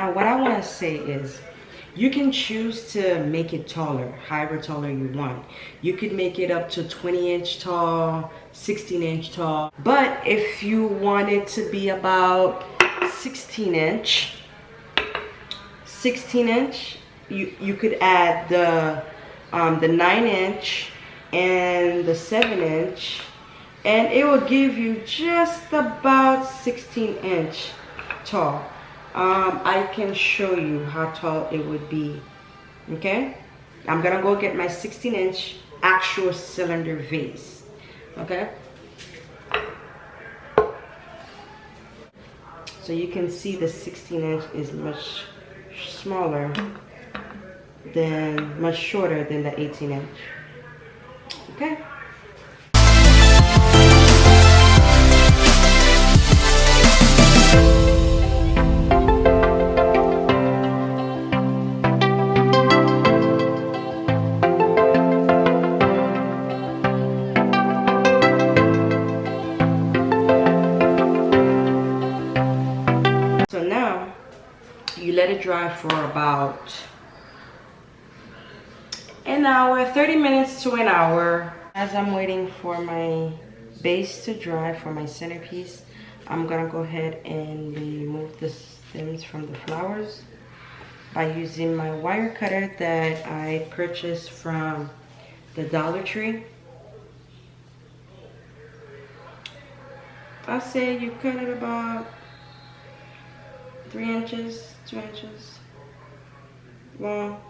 Now what I want to say is, you can choose to make it taller, however taller you want. You could make it up to 20-inch tall, 16-inch tall. But if you want it to be about 16-inch, you could add the 9-inch and the 7-inch, and it will give you just about 16-inch tall. I can show you how tall it would be. Okay, I'm gonna go get my 16-inch actual cylinder vase. Okay, so you can see the 16-inch is much smaller than, much shorter than the 18-inch. Okay. So now you let it dry for about an hour, 30 minutes to an hour. As I'm waiting for my base to dry for my centerpiece, I'm gonna go ahead and remove the stems from the flowers by using my wire cutter that I purchased from the Dollar Tree. I say you cut it about 3 inches, 2 inches long.